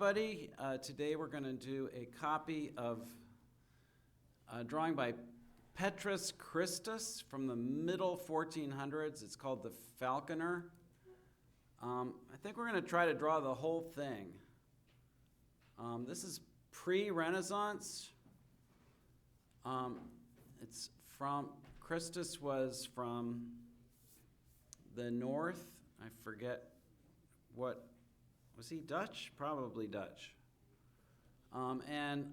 everybody. Today we're going to do a copy of a drawing by Petrus Christus from the middle 1400s. It's called the Falconer. I think we're going to try to draw the whole thing. This is pre-Renaissance. Christus was from the north. I forget what. Was he Dutch? Probably Dutch. And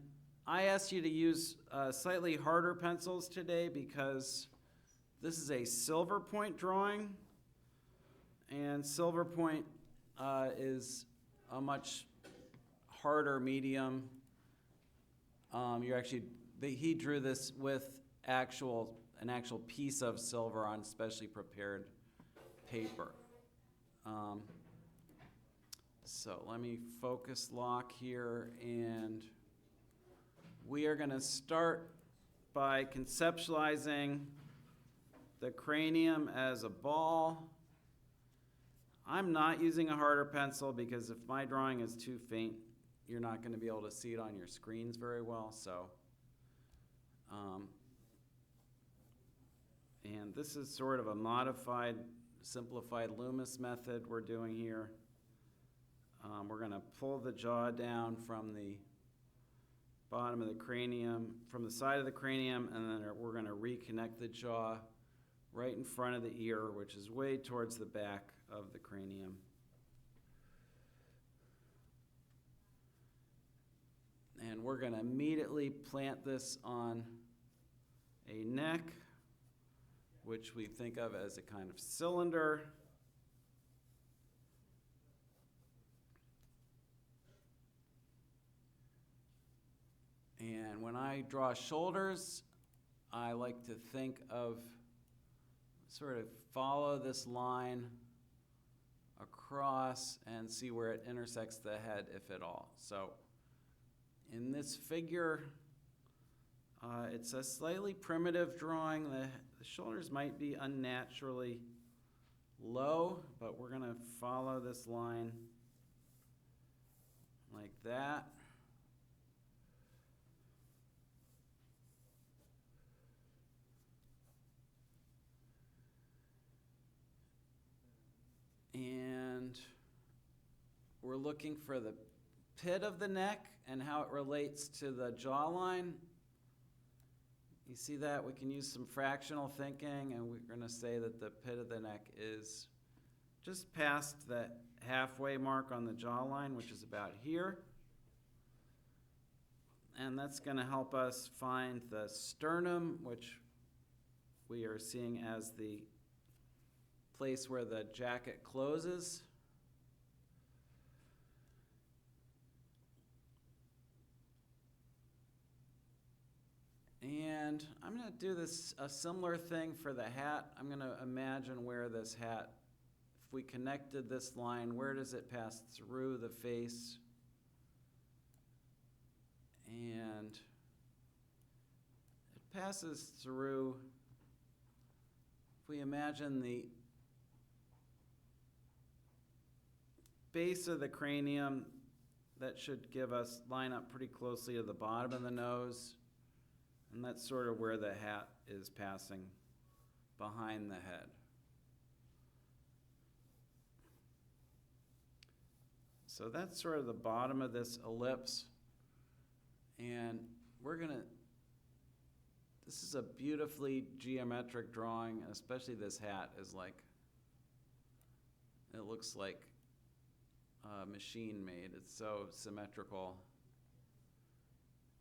I asked you to use slightly harder pencils today because this is a silver point drawing, and silver point is a much harder medium. He drew this with an actual piece of silver on specially prepared paper. So let me focus lock here, and we are going to start by conceptualizing the cranium as a ball. I'm not using a harder pencil because if my drawing is too faint, you're not going to be able to see it on your screens very well. And this is sort of a modified, simplified Loomis method we're doing here. We're going to pull the jaw down from the bottom of the cranium, from the side of the cranium, and then we're going to reconnect the jaw right in front of the ear, which is way towards the back of the cranium. And we're going to immediately plant this on a neck, which we think of as a kind of cylinder. And when I draw shoulders, I like to think of sort of follow this line across and see where it intersects the head, if at all. So in this figure, it's a slightly primitive drawing. The shoulders might be unnaturally low, but we're going to follow this line like that. And we're looking for the pit of the neck and how it relates to the jawline. You see that? We can use some fractional thinking, and we're going to say that the pit of the neck is just past the halfway mark on the jawline, which is about here. And that's going to help us find the sternum, which we are seeing as the place where the jacket closes. And I'm going to do a similar thing for the hat. I'm going to imagine where this hat, if we connected this line, where does it pass through the face? And it passes through, if we imagine the base of the cranium, that should line up pretty closely to the bottom of the nose, and that's sort of where the hat is passing behind the head. So that's sort of the bottom of this ellipse, and this is a beautifully geometric drawing, especially this hat is it looks like machine made. It's so symmetrical.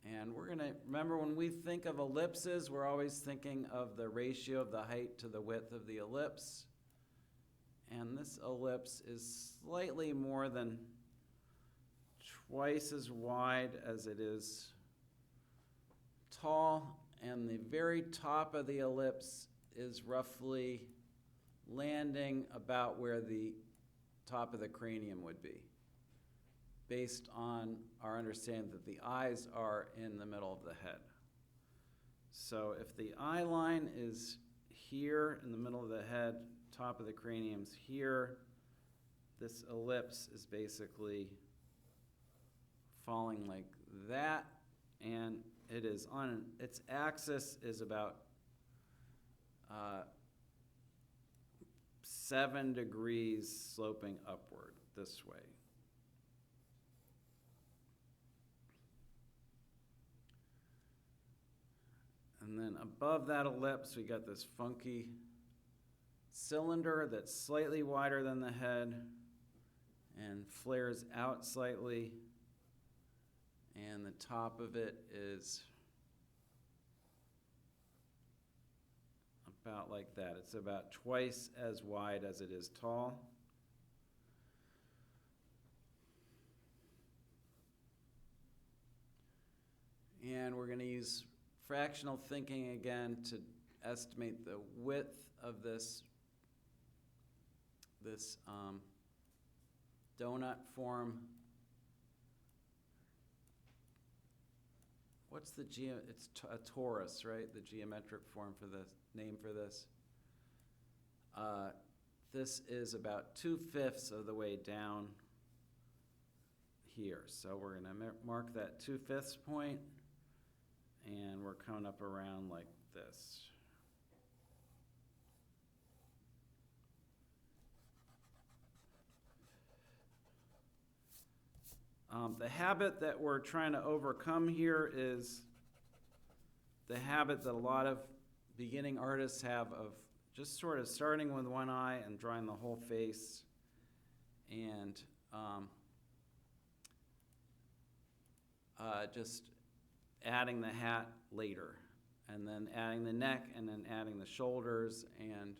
And we're going to remember, when we think of ellipses, we're always thinking of the ratio of the height to the width of the ellipse. And this ellipse is slightly more than twice as wide as it is tall, and the very top of the ellipse is roughly landing about where the top of the cranium would be, based on our understanding that the eyes are in the middle of the head. So if the eye line is here in the middle of the head, top of the cranium's here, this ellipse is basically falling like that, and it is on its axis is about 7 degrees sloping upward this way. And then above that ellipse, we got this funky cylinder that's slightly wider than the head and flares out slightly. And the top of it is about like that. It's about twice as wide as it is tall. And we're going to use fractional thinking again to estimate the width of this donut form. What's the it's a torus, right? The geometric form for the name for this. This is about 2/5 of the way down here. So we're going to mark that 2/5 point, and we're coming up around like this. The habit that we're trying to overcome here is the habit that a lot of beginning artists have of just sort of starting with one eye and drawing the whole face, and just adding the hat later, and then adding the neck, and then adding the shoulders, and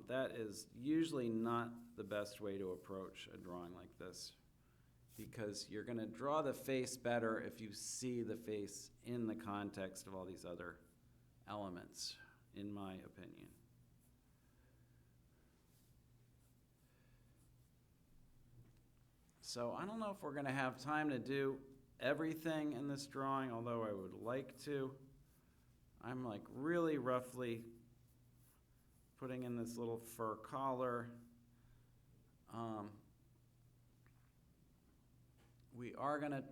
that is usually not the best way to approach a drawing like this, because you're going to draw the face better if you see the face in the context of all these other elements, in my opinion. So I don't know if we're going to have time to do everything in this drawing, although I would like to. I'm like really roughly putting in this little fur collar. We are going to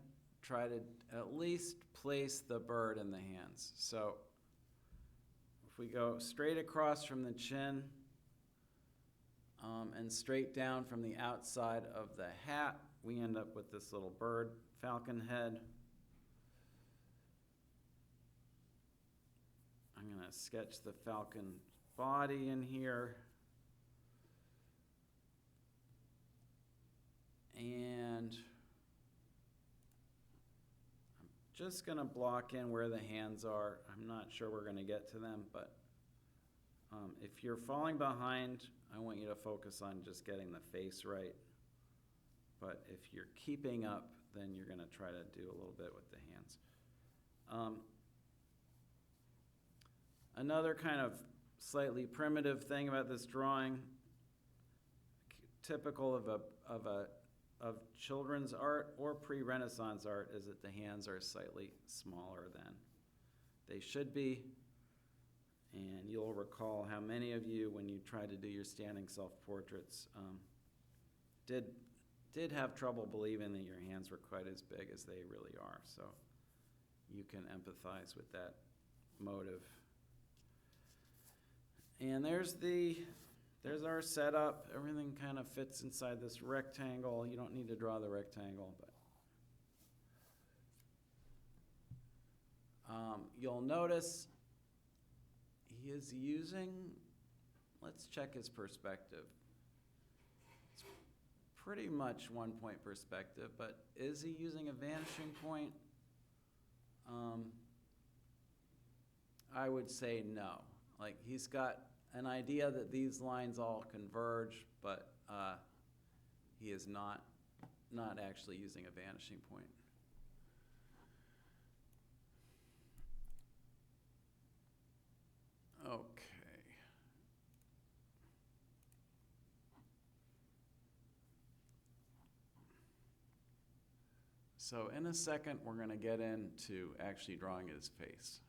try to at least place the bird in the hands. So if we go straight across from the chin and straight down from the outside of the hat, we end up with this little bird, falcon head. I'm going to sketch the falcon body in here. And just going to block in where the hands are. I'm not sure we're going to get to them, but if you're falling behind, I want you to focus on just getting the face right. But if you're keeping up, then you're going to try to do a little bit with the hands. Another kind of slightly primitive thing about this drawing, typical of children's art or pre-Renaissance art, is that the hands are slightly smaller than they should be. And you'll recall how many of you, when you tried to do your standing self-portraits, did have trouble believing that your hands were quite as big as they really are. So you can empathize with that motive. And there's our setup. Everything kind of fits inside this rectangle. You don't need to draw the rectangle, but you'll notice he is using, let's check his perspective. It's pretty much 1-point perspective, but is he using a vanishing point? I would say no. Like, he's got an idea that these lines all converge, but he is not actually using a vanishing point. Okay. So in a second, we're going to get into actually drawing his face.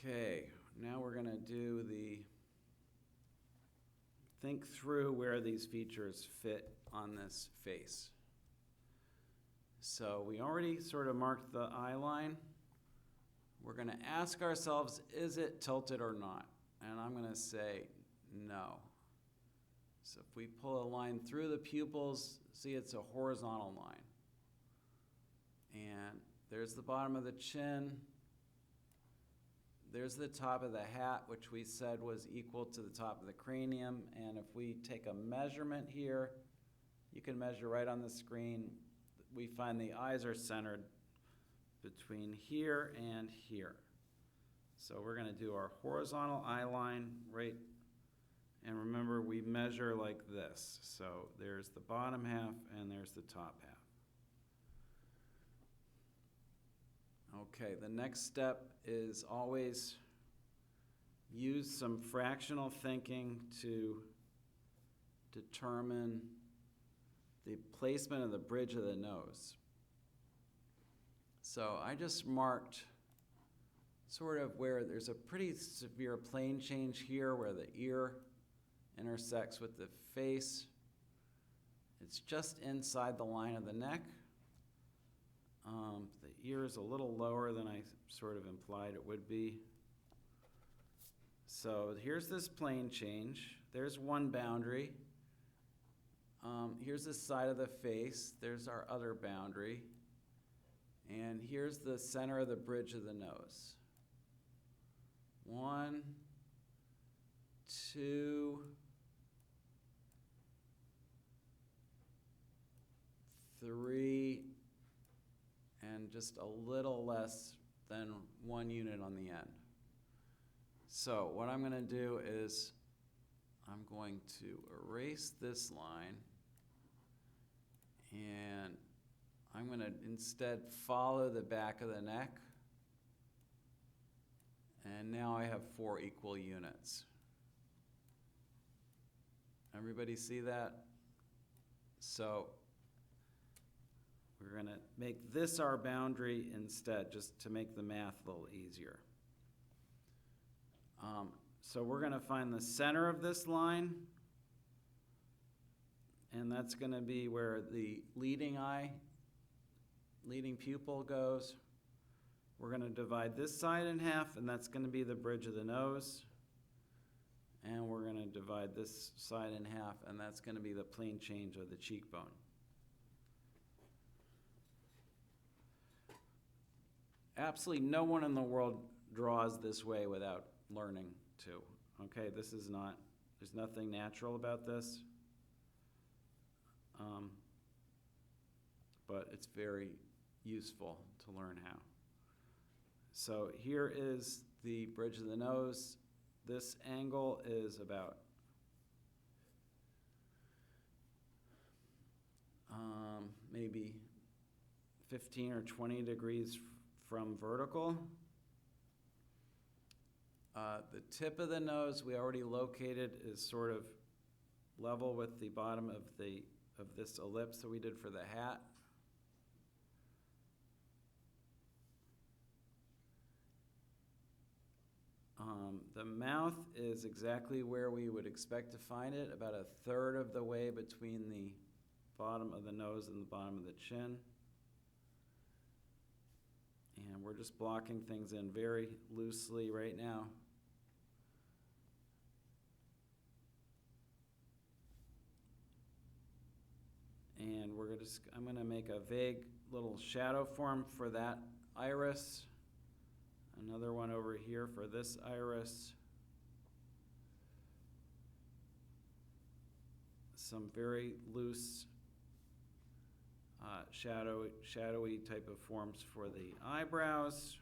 Okay, now we're going to do think through where these features fit on this face. So we already sort of marked the eye line. We're going to ask ourselves, is it tilted or not? And I'm going to say no. So if we pull a line through the pupils, see it's a horizontal line. And there's the bottom of the chin. There's the top of the hat, which we said was equal to the top of the cranium. And if we take a measurement here, you can measure right on the screen. We find the eyes are centered between here and here. So we're going to do our horizontal eye line right, and remember we measure like this. So there's the bottom half and there's the top half. Okay, the next step is always use some fractional thinking to determine the placement of the bridge of the nose. So I just marked sort of where there's a pretty severe plane change here where the ear intersects with the face. It's just inside the line of the neck. The ear is a little lower than I sort of implied it would be. So here's this plane change. There's one boundary. Here's the side of the face. There's our other boundary. And here's the center of the bridge of the nose. 1, 2, 3, and just a little less than 1 unit on the end. So what I'm going to do is I'm going to erase this line, and I'm going to instead follow the back of the neck. And now I have 4 equal units. Everybody see that? So we're going to make this our boundary instead, just to make the math a little easier. So we're going to find the center of this line, and that's going to be where the leading pupil goes. We're going to divide this side in half, and that's going to be the bridge of the nose. And we're going to divide this side in half, and that's going to be the plane change of the cheekbone. Absolutely no one in the world draws this way without learning to. Okay, this is not, there's nothing natural about this. But it's very useful to learn how. So here is the bridge of the nose. This angle is about maybe 15 or 20 degrees from vertical. The tip of the nose we already located is sort of level with the bottom of this ellipse that we did for the hat. The mouth is exactly where we would expect to find it, about 1/3 of the way between the bottom of the nose and the bottom of the chin. And we're just blocking things in very loosely right now. And I'm going to make a vague little shadow form for that iris. Another one over here for this iris. Some very loose shadowy type of forms for the eyebrows.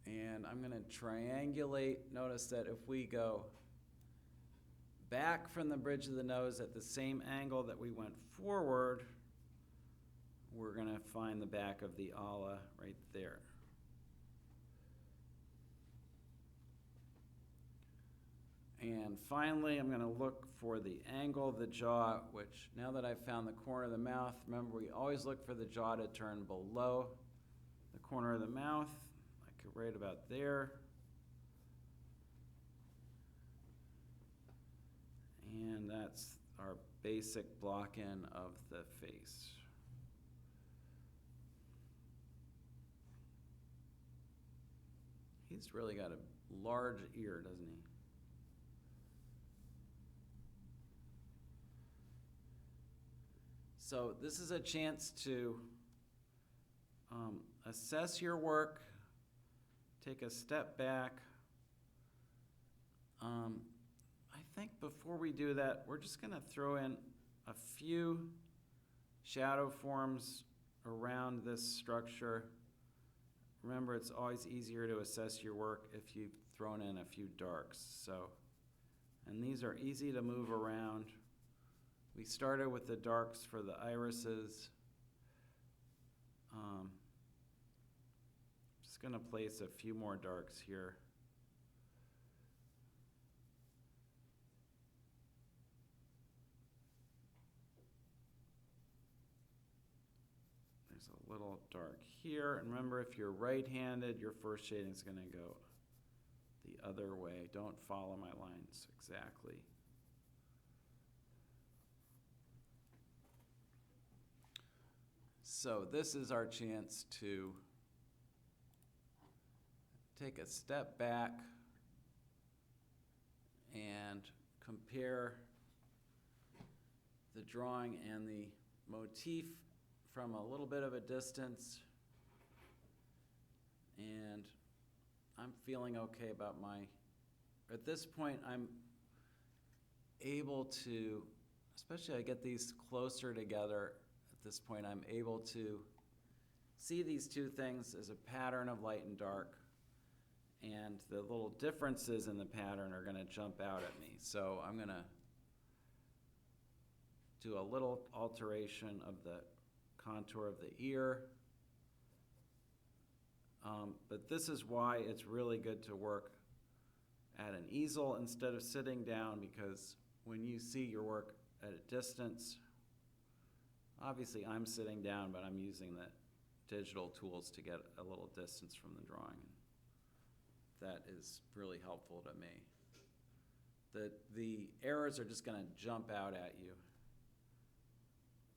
And I'm going to triangulate. Notice that if we go back from the bridge of the nose at the same angle that we went forward, we're going to find the back of the ala right there. And finally, I'm going to look for the angle of the jaw, which now that I've found the corner of the mouth, remember we always look for the jaw to turn below the corner of the mouth, like right about there. that's our basic block-in of the face. He's really got a large ear, doesn't he? So this is a chance to assess your work, take a step back. I think before we do that, we're just going to throw in a few shadow forms around this structure. Remember, it's always easier to assess your work if you've thrown in a few darks. And these are easy to move around. We started with the darks for the irises. Just going to place a few more darks here. There's a little dark here. And remember, if you're right-handed, your first shading is going to go the other way. Don't follow my lines exactly. So this is our chance to take a step back and compare the drawing and the motif from a little bit of a distance. And I'm feeling okay about at this point I'm able to, especially I get these closer together, at this point I'm able to see these two things as a pattern of light and dark, and the little differences in the pattern are going to jump out at me. So I'm going to do a little alteration of the contour of the ear. But this is why it's really good to work at an easel instead of sitting down, because when you see your work at a distance, obviously I'm sitting down, but I'm using the digital tools to get a little distance from the drawing. That is really helpful to me. The errors are just going to jump out at you.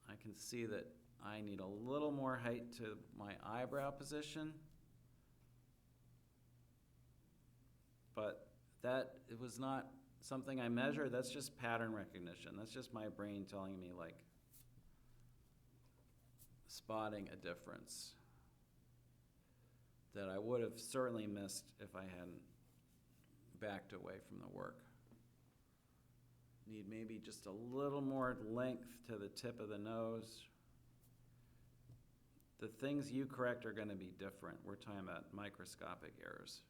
I can see that I need a little more height to my eyebrow position, but it was not something I measured. That's just pattern recognition. That's just my brain telling me, like, spotting a difference that I would have certainly missed if I hadn't backed away from the work. Need maybe just a little more length to the tip of the nose. The things you correct are going to be different. We're talking about microscopic errors.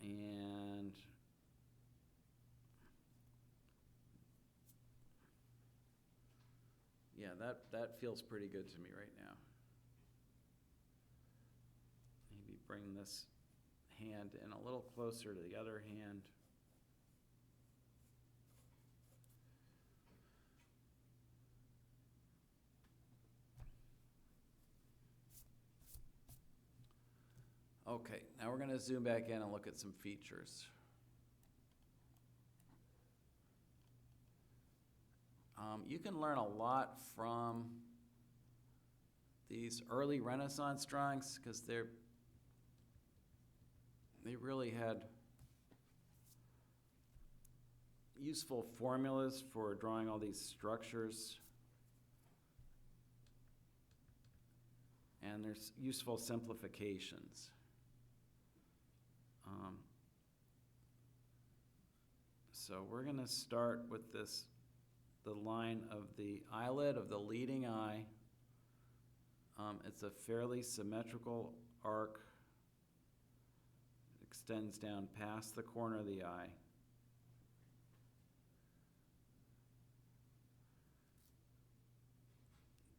And yeah, that feels pretty good to me right now. Maybe bring this hand in a little closer to the other hand. Okay, now we're going to zoom back in and look at some features. You can learn a lot from these early Renaissance drawings because they really had useful formulas for drawing all these structures. And there's useful simplifications. So we're going to start with the line of the eyelid of the leading eye. It's a fairly symmetrical arc. It extends down past the corner of the eye.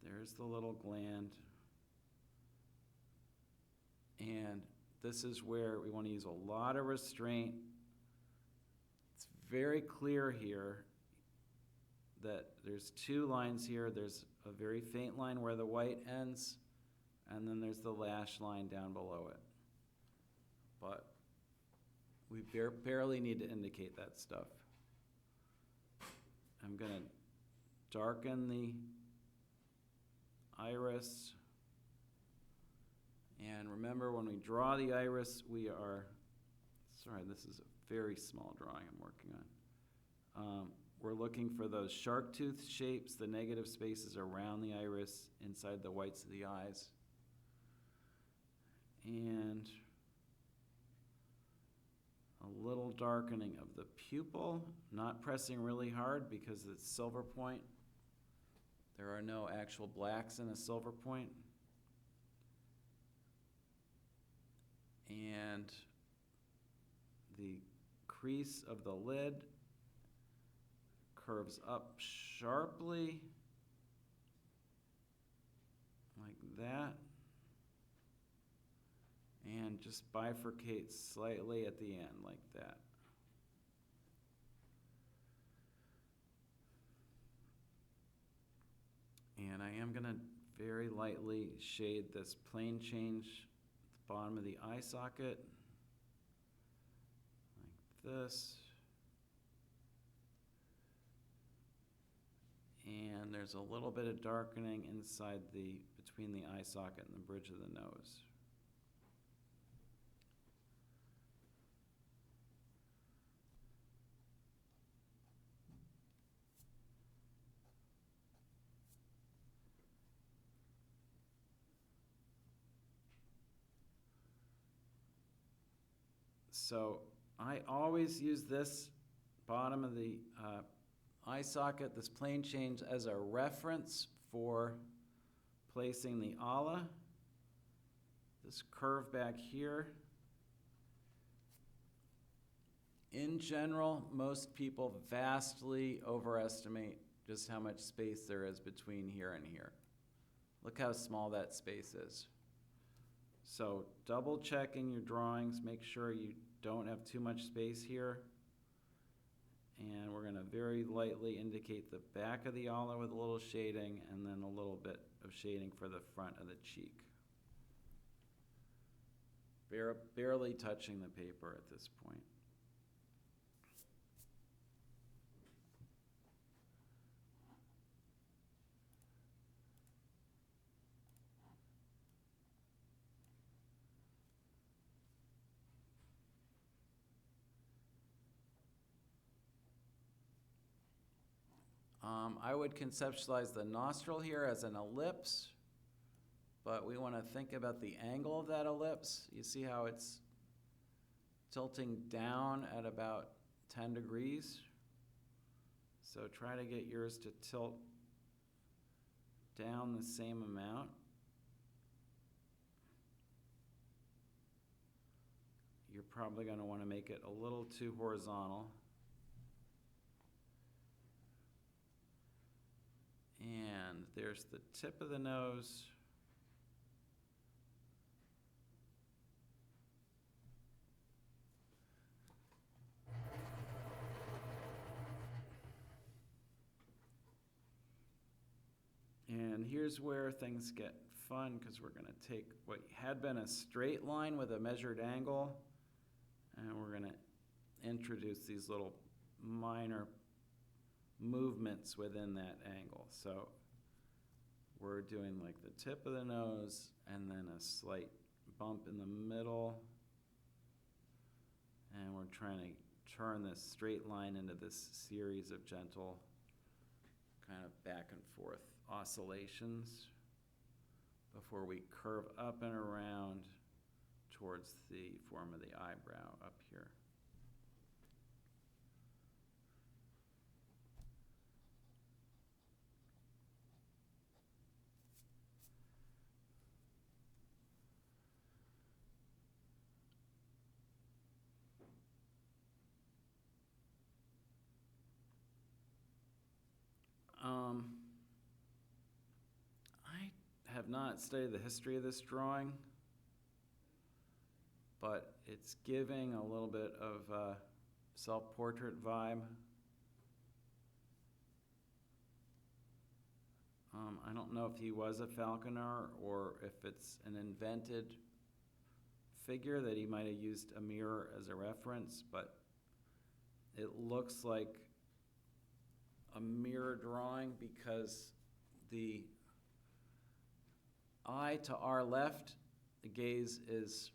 There's the little gland. And this is where we want to use a lot of restraint. It's very clear here that there's two lines here. There's a very faint line where the white ends, and then there's the lash line down below it. But We barely need to indicate that stuff. I'm going to darken the iris. And remember, when we draw the iris, sorry, this is a very small drawing I'm working on. We're looking for those shark tooth shapes, the negative spaces around the iris, inside the whites of the eyes. And a little darkening of the pupil, not pressing really hard because it's silver point. There are no actual blacks in a silver point. And the crease of the lid curves up sharply, like that, and just bifurcates slightly at the end, like that. And I am going to very lightly shade this plane change at the bottom of the eye socket, like this. And there's a little bit of darkening inside between the eye socket and the bridge of the nose. So I always use this bottom of the eye socket, this plane change, as a reference for placing the ala. This curve back here. In general, most people vastly overestimate just how much space there is between here and here. Look how small that space is. So double check in your drawings, make sure you don't have too much space here. And we're going to very lightly indicate the back of the ala with a little shading, and then a little bit of shading for the front of the cheek. Barely touching the paper at this point. I would conceptualize the nostril here as an ellipse, but we want to think about the angle of that ellipse. You see how it's tilting down at about 10 degrees? So try to get yours to tilt down the same amount. You're probably going to want to make it a little too horizontal. And there's the tip of the nose. And here's where things get fun, because we're going to take what had been a straight line with a measured angle, and we're going to introduce these little minor movements within that angle. So we're doing like the tip of the nose and then a slight bump in the middle, and we're trying to turn this straight line into this series of gentle kind of back and forth oscillations before we curve up and around towards the form of the eyebrow up here. I have not studied the history of this drawing, but it's giving a little bit of a self-portrait vibe. I don't know if he was a falconer or if it's an invented figure that he might have used a mirror as a reference, but it looks like a mirror drawing because the eye to our left, the gaze is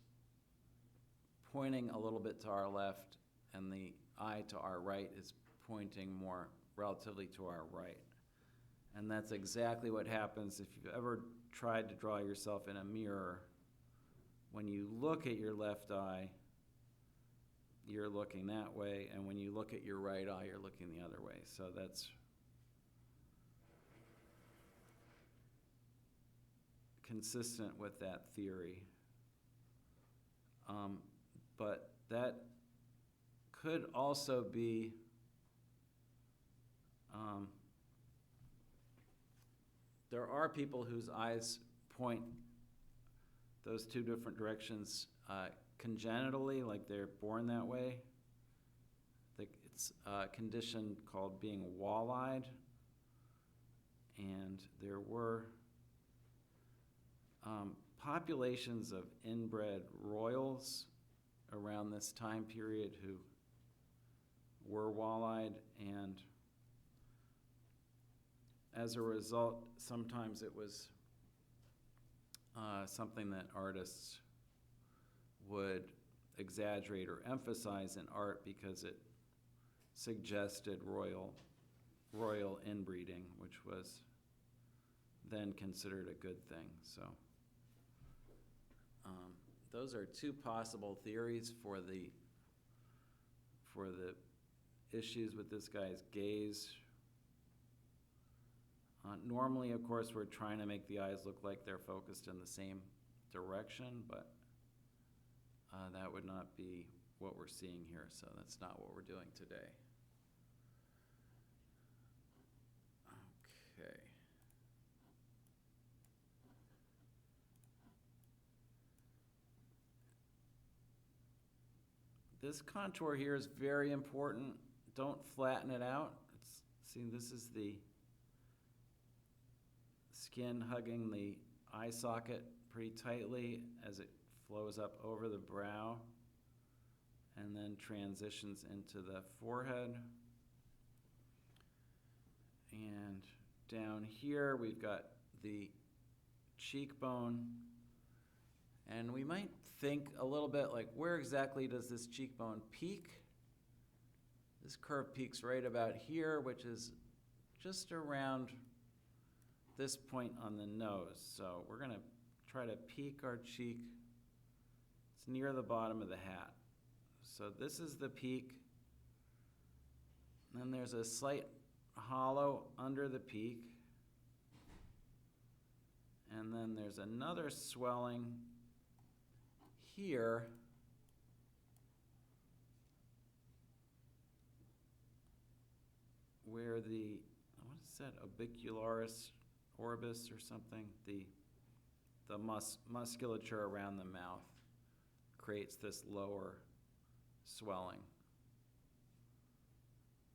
pointing a little bit to our left, and the eye to our right is pointing more relatively to our right. And that's exactly what happens if you've ever tried to draw yourself in a mirror. When you look at your left eye, you're looking that way, and when you look at your right eye, you're looking the other way. So that's consistent with that theory. But that could also be there are people whose eyes point those two different directions congenitally, like they're born that way. It's a condition called being wall-eyed, and there were populations of inbred royals around this time period who were wall-eyed, and as a result, sometimes it was something that artists would exaggerate or emphasize in art because it suggested royal inbreeding, which was then considered a good thing. So those are two possible theories for the issues with this guy's gaze. Normally, of course, we're trying to make the eyes look like they're focused in the same direction, but that would not be what we're seeing here, so that's not what we're doing today. Okay. This contour here is very important. Don't flatten it out. See, this is the skin hugging the eye socket pretty tightly as it flows up over the brow and then transitions into the forehead. And down here we've got the cheekbone, and we might think a little bit like, where exactly does this cheekbone peak? This curve peaks right about here, which is just around this point on the nose. So we're gonna try to peak our cheek. It's near the bottom of the hat. So this is the peak. And then there's a slight hollow under the peak. And then there's another swelling here. Where the, what is that, orbicularis orbis or something? The musculature around the mouth creates this lower swelling.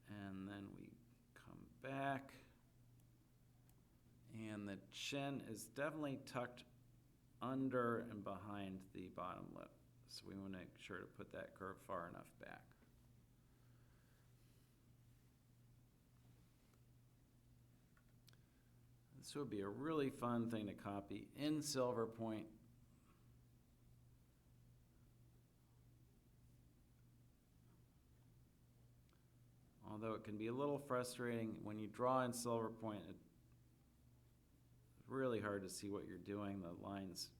And then we come back, and the chin is definitely tucked under and behind the bottom lip. So we want to make sure to put that curve far enough back. This would be a really fun thing to copy in silver point. Although it can be a little frustrating when you draw in silver point, it's really hard to see what you're doing. The lines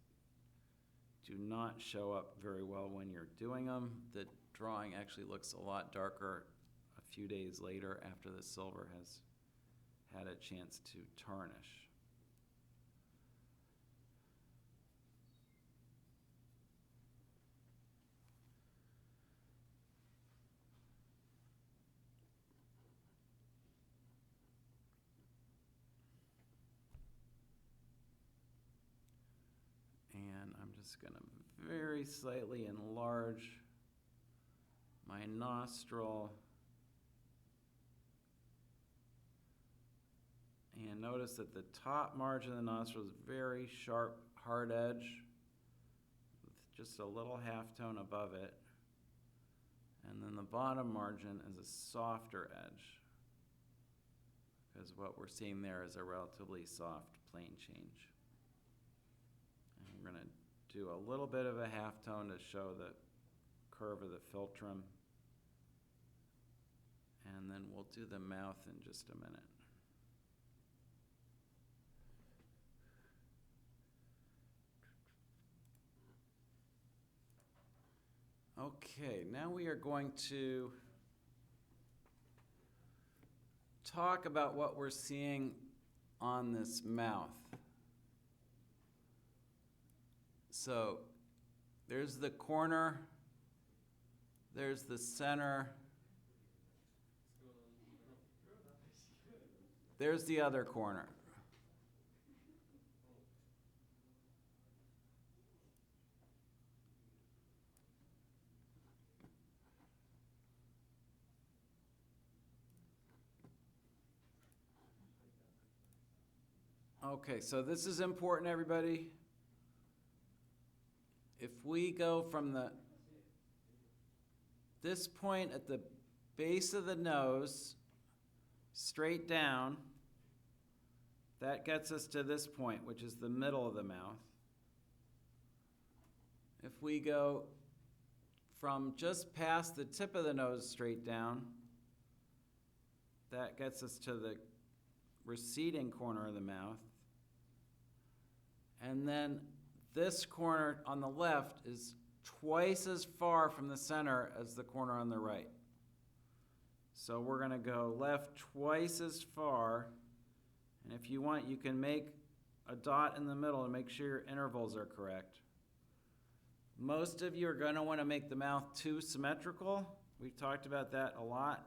do not show up very well when you're doing them. The drawing actually looks a lot darker a few days later after the silver has had a chance to tarnish. And I'm just going to very slightly enlarge my nostril. And notice that the top margin of the nostril is very sharp, hard edge, with just a little halftone above it. And then the bottom margin is a softer edge, because what we're seeing there is a relatively soft plane change. And we're going to do a little bit of a halftone to show the curve of the philtrum. And then we'll do the mouth in just a minute. Okay, now we are going to talk about what we're seeing on this mouth. So there's the corner, there's the center, there's the other corner. Okay, so this is important, everybody. If we go from this point at the base of the nose straight down, that gets us to this point, which is the middle of the mouth. If we go from just past the tip of the nose straight down, that gets us to the receding corner of the mouth. And then this corner on the left is twice as far from the center as the corner on the right. So we're going to go left twice as far. And if you want, you can make a dot in the middle to make sure your intervals are correct. Most of you are going to want to make the mouth too symmetrical. We've talked about that a lot.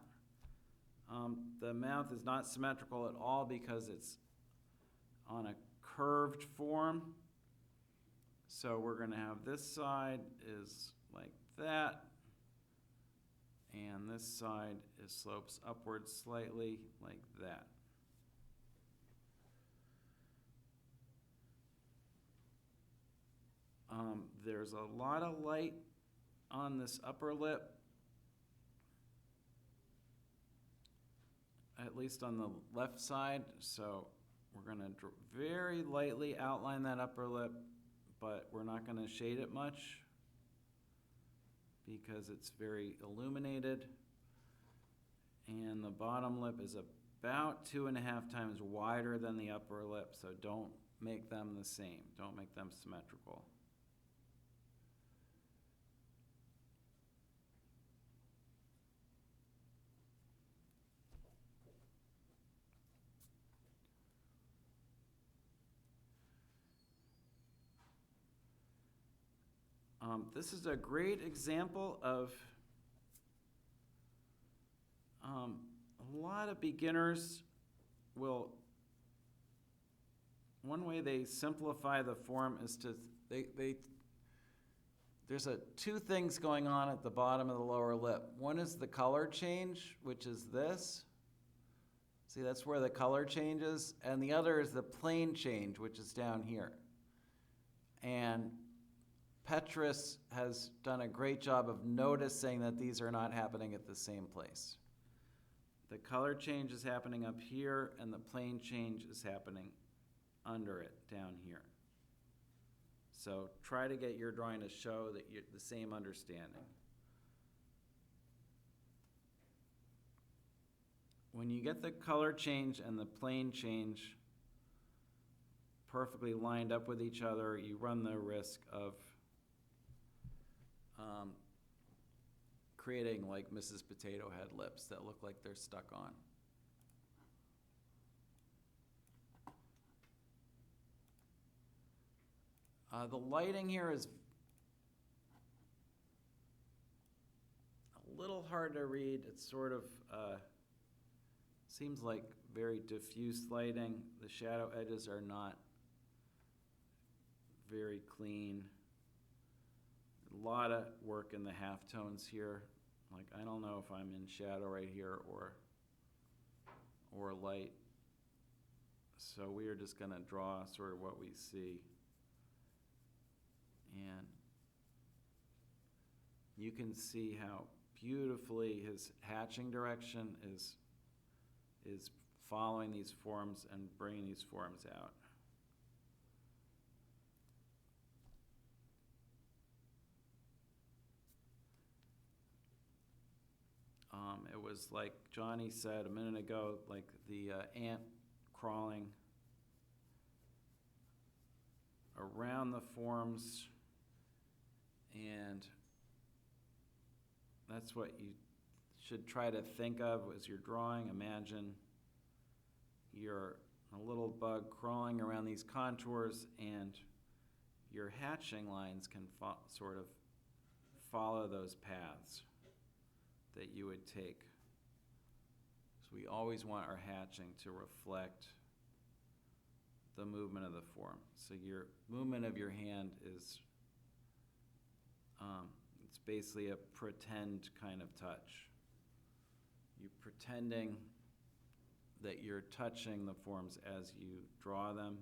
The mouth is not symmetrical at all because it's on a curved form. So we're going to have this side is like that, and this side slopes upwards slightly like that. There's a lot of light on this upper lip, at least on the left side, so we're going to very lightly outline that upper lip, but we're not going to shade it much because it's very illuminated. And the bottom lip is about 2.5 times wider than the upper lip, so don't make them the same. Don't make them symmetrical. This is a great example of a lot of beginners will, one way they simplify the form is to, there's two things going on at the bottom of the lower lip. One is the color change, which is this. See, that's where the color changes. And the other is the plane change, which is down here. And Petrus has done a great job of noticing that these are not happening at the same place. The color change is happening up here, and the plane change is happening under it, down here. So try to get your drawing to show that you're the same understanding. When you get the color change and the plane change perfectly lined up with each other, you run the risk of creating like Mrs. Potato Head lips that look like they're stuck on. The lighting here is a little hard to read. It's sort of seems like very diffuse lighting. The shadow edges are not very clean. A lot of work in the halftones here. Like, I don't know if I'm in shadow right here or light. So we are just going to draw sort of what we see. And you can see how beautifully his hatching direction is following these forms and bringing these forms out. It was like Johnny said a minute ago, like the ant crawling around the forms, and that's what you should try to think of as you're drawing. Imagine you're a little bug crawling around these contours, and your hatching lines can sort of follow those paths that you would take. So we always want our hatching to reflect the movement of the form. So your movement of your hand is, it's basically a pretend kind of touch. You're pretending that you're touching the forms as you draw them,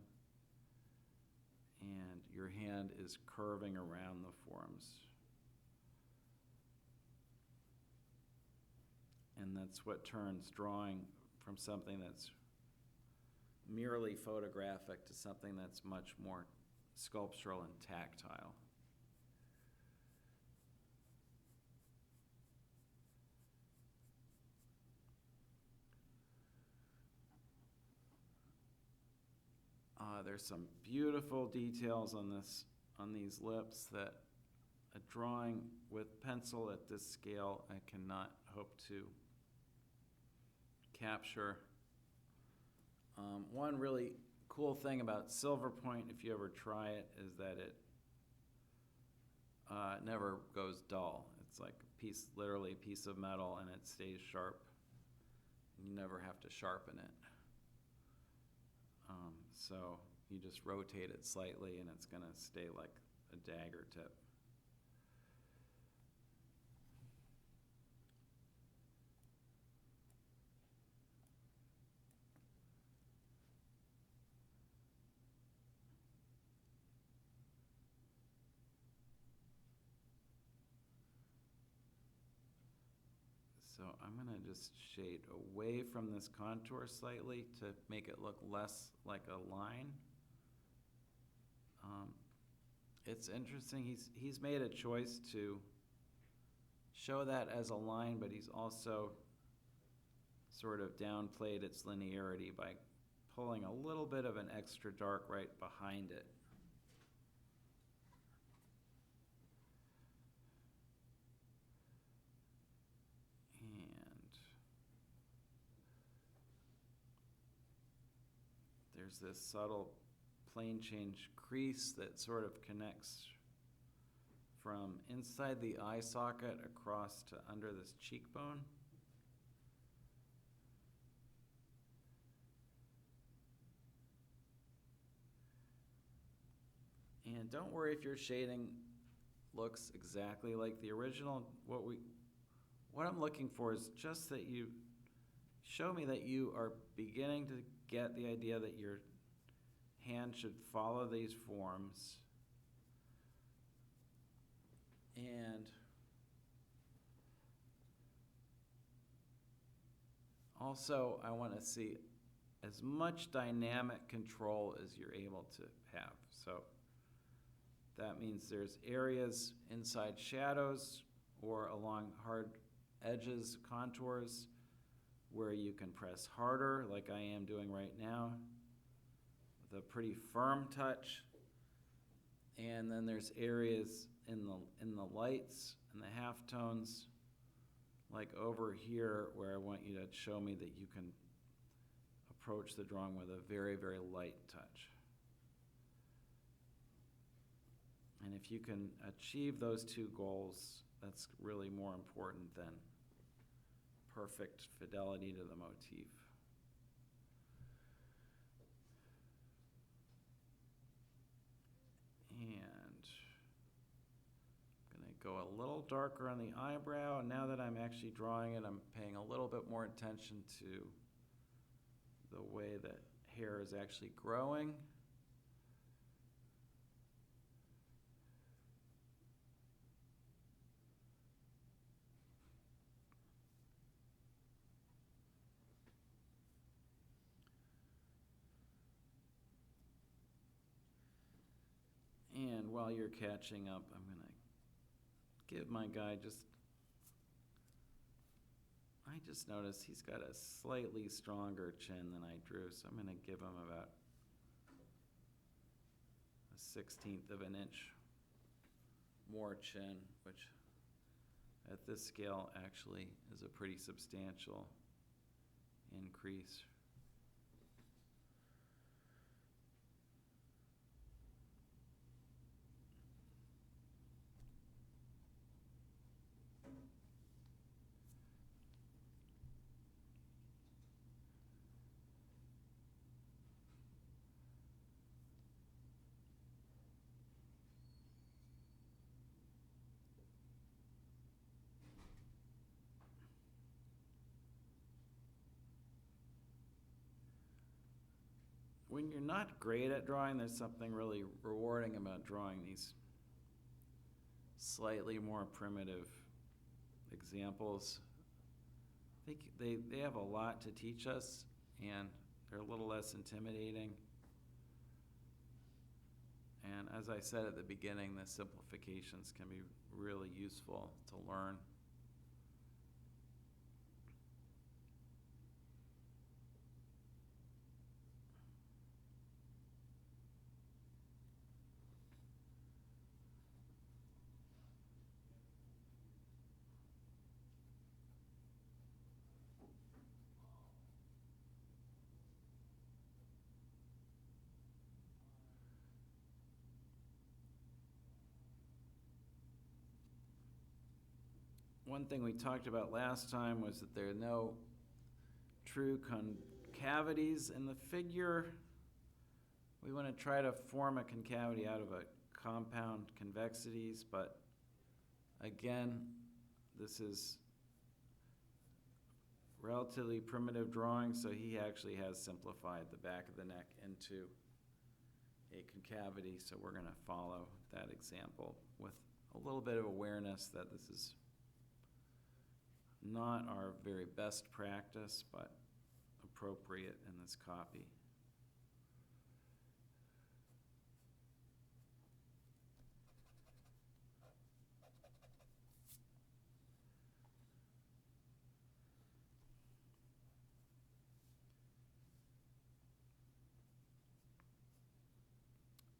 and your hand is curving around the forms. And that's what turns drawing from something that's merely photographic to something that's much more sculptural and tactile. There's some beautiful details on these lips that a drawing with pencil at this scale I cannot hope to capture. One really cool thing about silver point, if you ever try it, is that it never goes dull. It's like literally a piece of metal, and it stays sharp. You never have to sharpen it. So you just rotate it slightly, and it's going to stay like a dagger tip. So I'm going to just shade away from this contour slightly to make it look less like a line. It's interesting, he's made a choice to show that as a line, but he's also sort of downplayed its linearity by pulling a little bit of an extra dark right behind it. There's this subtle plane change crease that sort of connects from inside the eye socket across to under this cheekbone. And don't worry if your shading looks exactly like the original. What I'm looking for is just that you show me that you are beginning to get the idea that your hand should follow these forms. And also, I want to see as much dynamic control as you're able to have. So that means there's areas inside shadows or along hard edges, contours, where you can press harder, like I am doing right now, with a pretty firm touch. And then there's areas in the lights and the halftones, like over here, where I want you to show me that you can approach the drawing with a very, very light touch. And if you can achieve those two goals, that's really more important than perfect fidelity to the motif. And I'm going to go a little darker on the eyebrow, and now that I'm actually drawing it, I'm paying a little bit more attention to the way that hair is actually growing. while you're catching up, I'm going to give my guy I just noticed he's got a slightly stronger chin than I drew, so I'm going to give him about a 1/16 of an inch more chin, which at this scale actually is a pretty substantial increase. When you're not great at drawing, there's something really rewarding about drawing these slightly more primitive examples. I think they have a lot to teach us, and they're a little less intimidating. And as I said at the beginning, the simplifications can be really useful to learn. One thing we talked about last time was that there are no true concavities in the figure. We want to try to form a concavity out of a compound convexities, but again, this is relatively primitive drawing, so he actually has simplified the back of the neck into a concavity, so we're going to follow that example with a little bit of awareness that this is not our very best practice, but appropriate in this copy.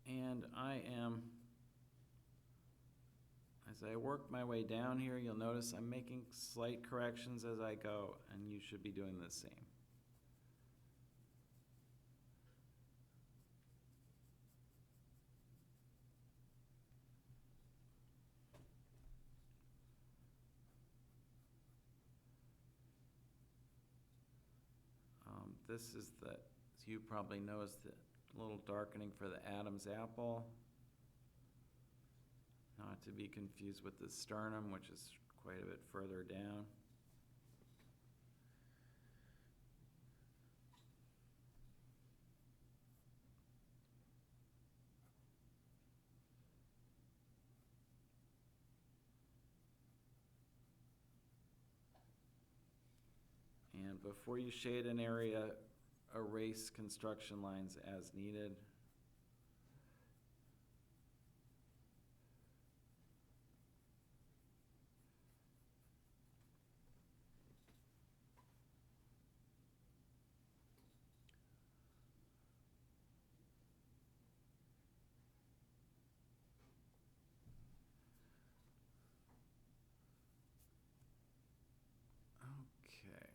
And I am, as I work my way down here, you'll notice I'm making slight corrections as I go, and you should be doing the same. This is the, as you probably know, is the little darkening for the Adam's apple. Not to be confused with the sternum, which is quite a bit further down. And before you shade an area, erase construction lines as needed. Okay.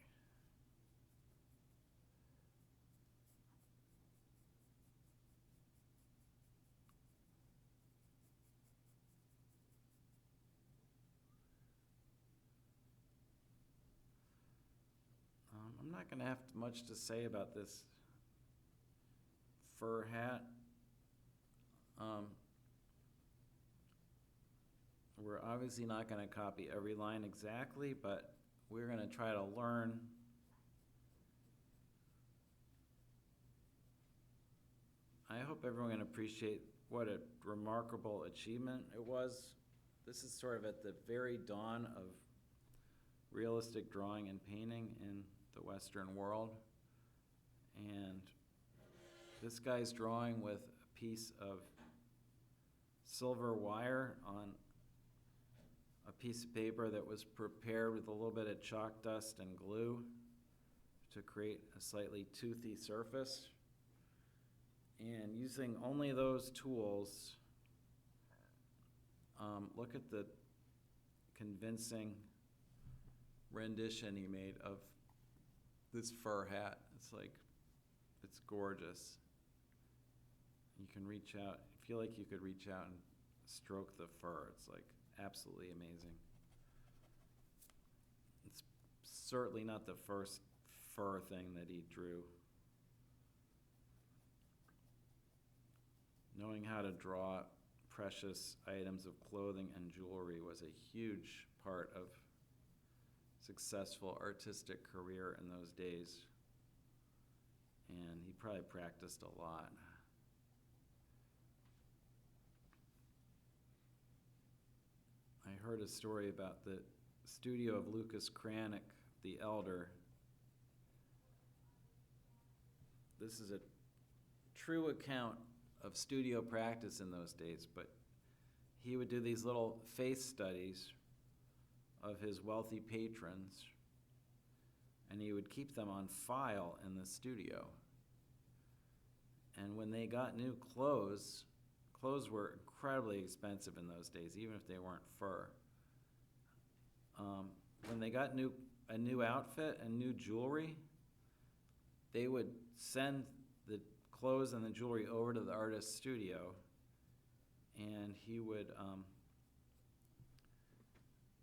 I'm not going to have much to say about this fur hat. We're obviously not going to copy every line exactly, but we're going to try to learn I hope everyone can appreciate what a remarkable achievement it was. This is sort of at the very dawn of realistic drawing and painting in the Western world. And this guy's drawing with a piece of silver wire on a piece of paper that was prepared with a little bit of chalk dust and glue to create a slightly toothy surface. And using only those tools, look at the convincing rendition he made of this fur hat. It's gorgeous. You can reach out, I feel like you could reach out and stroke the fur. It's like absolutely amazing. It's certainly not the first fur thing that he drew. Knowing how to draw precious items of clothing and jewelry was a huge part of successful artistic career in those days. And he probably practiced a lot. I heard a story about the studio of Lucas Cranach the Elder. This is a true account of studio practice in those days, but he would do these little face studies of his wealthy patrons, and he would keep them on file in the studio. And when they got new clothes were incredibly expensive in those days, even if they weren't fur. When they got a new outfit and new jewelry, they would send the clothes and the jewelry over to the artist's studio, and he would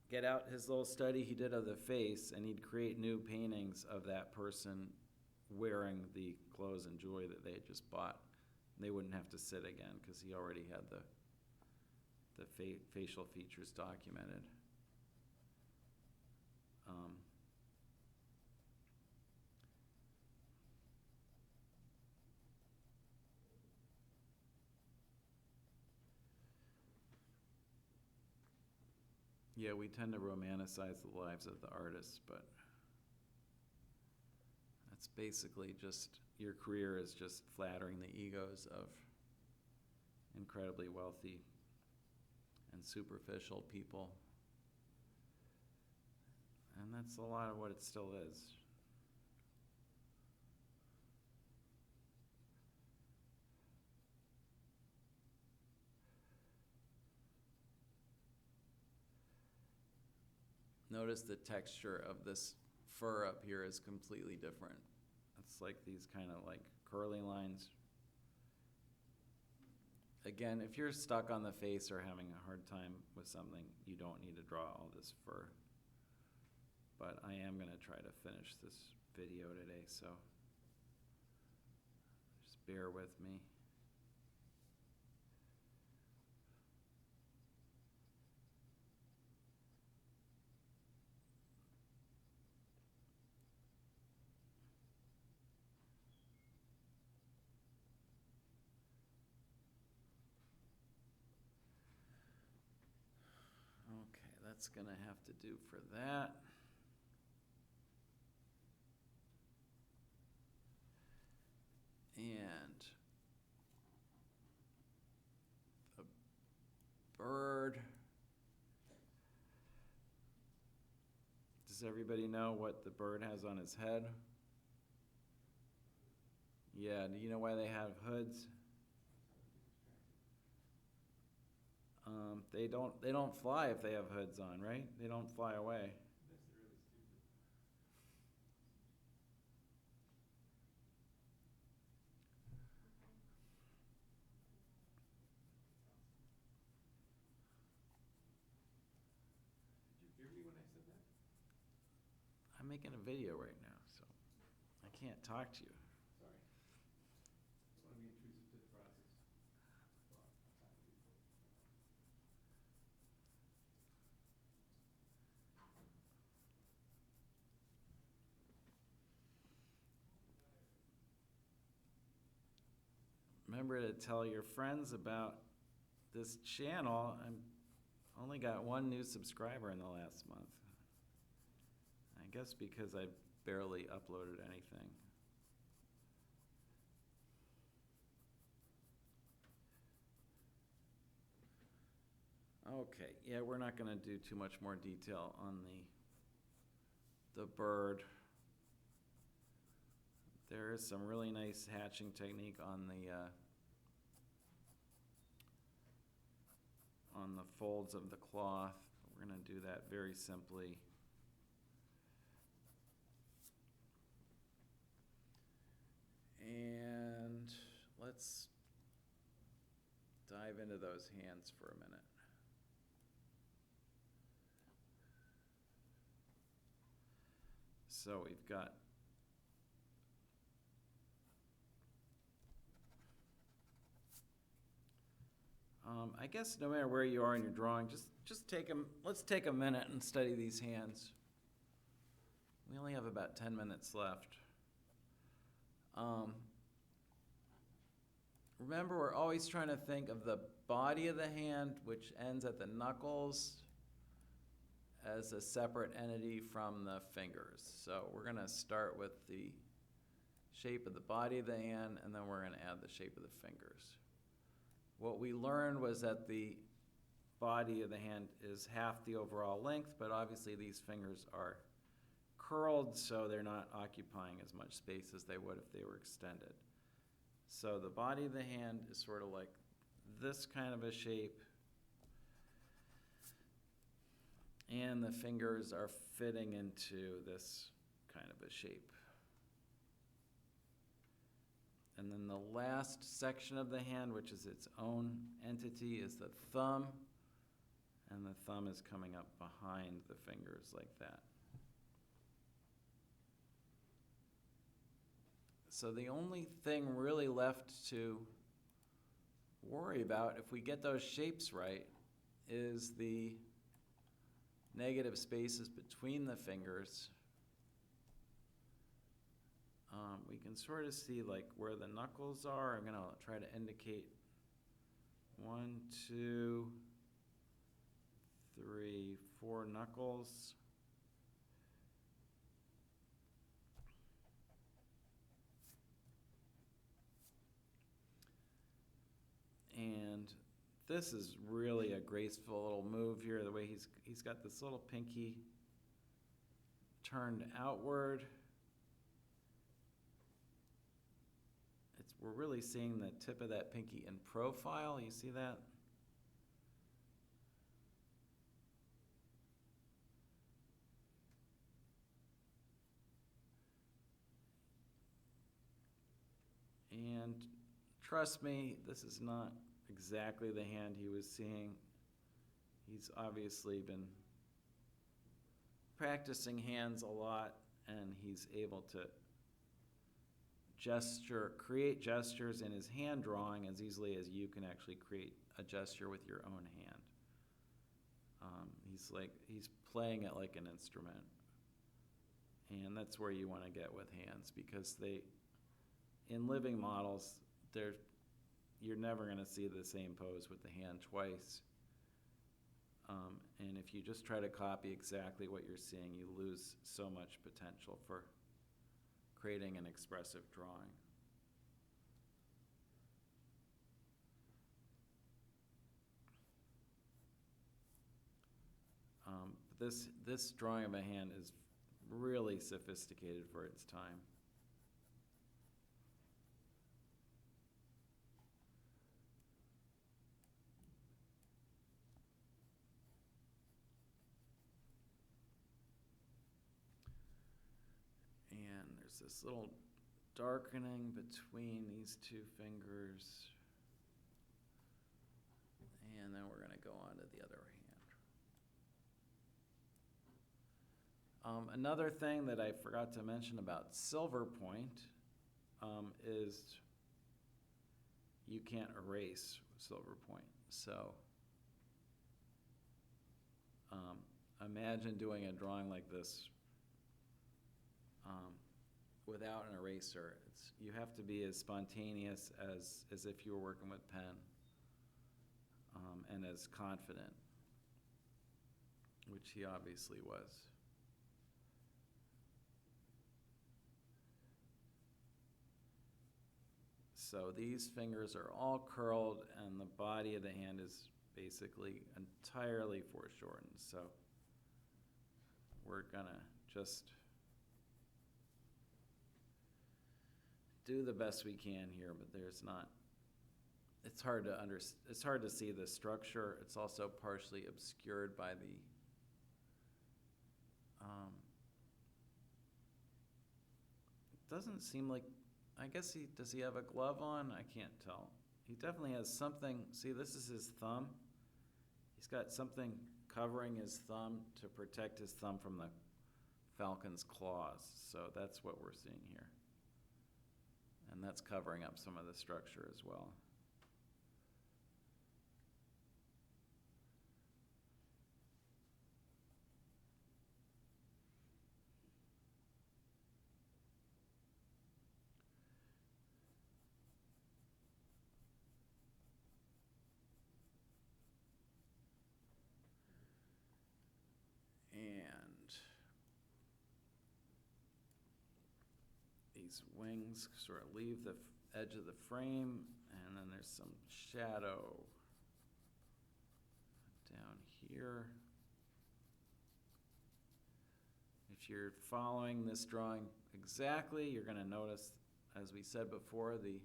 get out his little study he did of the face, and he'd create new paintings of that person wearing the clothes and jewelry that they had just bought. They wouldn't have to sit again because he already had the facial features documented. Yeah, we tend to romanticize the lives of the artists, but that's basically just, your career is just flattering the egos of incredibly wealthy and superficial people. And that's a lot of what it still is. Notice the texture of this fur up here is completely different. It's like these kind of like curly lines. Again, if you're stuck on the face or having a hard time with something, you don't need to draw all this fur. But I am going to try to finish this video today, so just bear with me. Okay, that's going to have to do for that. And the bird. Does everybody know what the bird has on his head? Yeah, do you know why they have hoods? They don't fly if they have hoods on, right? They don't fly away. I'm making a video right now, so I can't talk to you. Sorry. Don't want to be intrusive to the process. Remember to tell your friends about this channel. I only got one new subscriber in the last month. I guess because I barely uploaded anything. Okay, yeah, we're not gonna do too much more detail on the bird. There is some really nice hatching technique on the folds of the cloth. We're gonna do that very simply. And let's dive into those hands for a minute. So we've got I guess no matter where you are in your drawing, just take them. Let's take a minute and study these hands. We only have about 10 minutes left. Remember, we're always trying to think of the body of the hand, which ends at the knuckles, as a separate entity from the fingers. So we're going to start with the shape of the body of the hand, and then we're going to add the shape of the fingers. What we learned was that the body of the hand is half the overall length, but obviously these fingers are curled, so they're not occupying as much space as they would if they were extended. So the body of the hand is sort of like this kind of a shape, and the fingers are fitting into this kind of a shape. And then the last section of the hand, which is its own entity, is the thumb, and the thumb is coming up behind the fingers like that. So the only thing really left to worry about, if we get those shapes right, is the negative spaces between the fingers. We can sort of see like where the knuckles are. I'm gonna try to indicate 1, 2, 3, 4 knuckles. And this is really a graceful little move here, the way he's got this little pinky turned outward. We're really seeing the tip of that pinky in profile. You see that? And trust me, this is not exactly the hand he was seeing. He's obviously been practicing hands a lot, and he's able to create gestures in his hand drawing as easily as you can actually create a gesture with your own hand. He's playing it like an instrument. And that's where you want to get with hands, because in living models, you're never going to see the same pose with the hand twice. And if you just try to copy exactly what you're seeing, you lose so much potential for creating an expressive drawing. This drawing of a hand is really sophisticated for its time. And there's this little darkening between these two fingers. And then we're going to go on to the other hand. Another thing that I forgot to mention about silver point is you can't erase silver point. So imagine doing a drawing like this without an eraser. You have to be as spontaneous as if you were working with pen, and as confident, which he obviously was. So these fingers are all curled, and the body of the hand is basically entirely foreshortened, so we're gonna just do the best we can here, but there's not, it's hard to see the structure. It's also partially obscured by the it doesn't seem like, I guess does he have a glove on? I can't tell. He definitely has something. See, this is his thumb. He's got something covering his thumb to protect his thumb from the falcon's claws. So that's what we're seeing here. And that's covering up some of the structure as well. And these wings sort of leave the edge of the frame, and then there's some shadow down here. If you're following this drawing exactly, you're going to notice, as we said before, the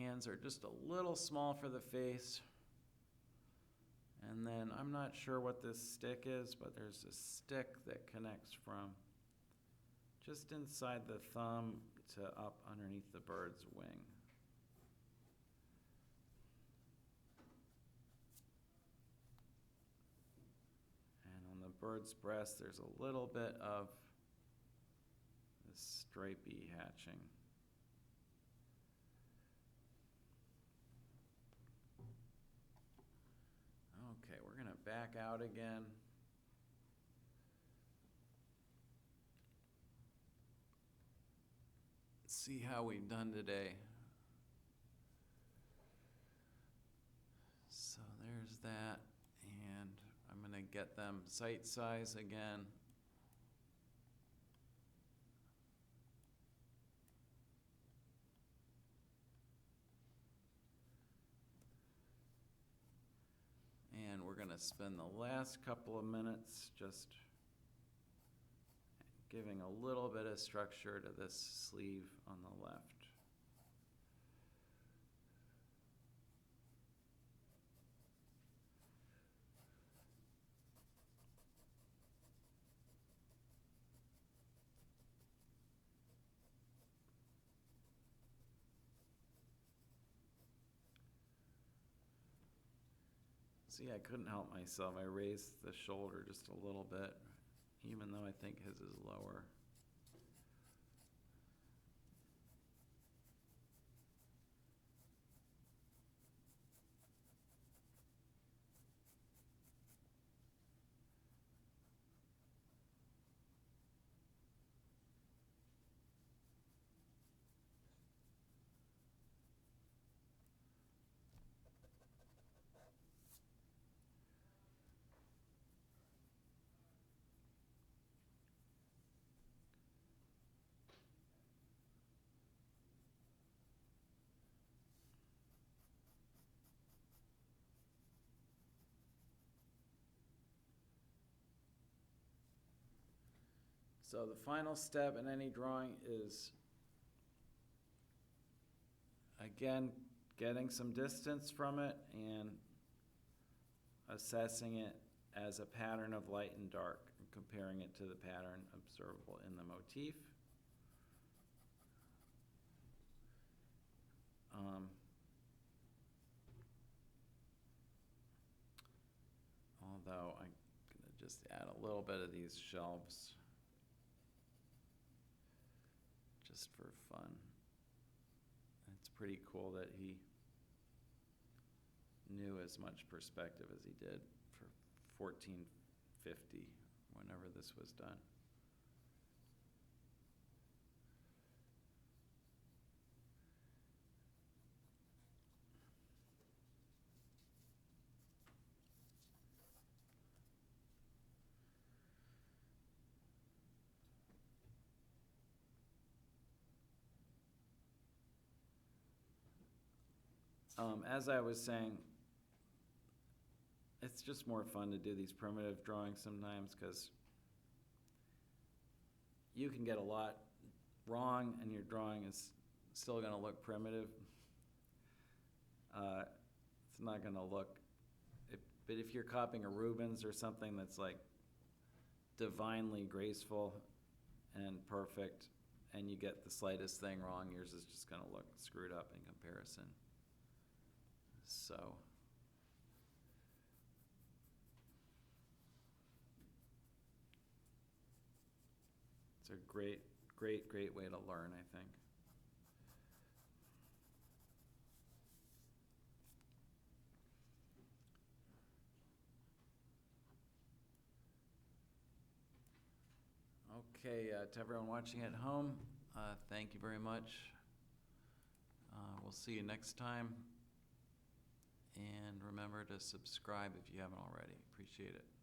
hands are just a little small for the face. And then I'm not sure what this stick is, but there's a stick that connects from just inside the thumb to up underneath the bird's wing. And on the bird's breast, there's a little bit of this stripy hatching. Okay, we're going to back out again. See how we've done today. So there's that, and I'm going to get them sight size again. And we're going to spend the last couple of minutes just giving a little bit of structure to this sleeve on the left. See, I couldn't help myself. I raised the shoulder just a little bit, even though I think his is lower. So the final step in any drawing is, again, getting some distance from it and assessing it as a pattern of light and dark, and comparing it to the pattern observable in the motif. Although I'm going to just add a little bit of these shelves just for fun. It's pretty cool that he knew as much perspective as he did for 1450, whenever this was done. As I was saying, it's just more fun to do these primitive drawings sometimes, because you can get a lot wrong and your drawing is still gonna look primitive. It's not gonna look, but if you're copying a Rubens or something that's like divinely graceful and perfect, and you get the slightest thing wrong, yours is just gonna look screwed up in comparison. So, it's a great way to learn, I think. Okay, to everyone watching at home, thank you very much. We'll see you next time. And remember to subscribe if you haven't already. Appreciate it.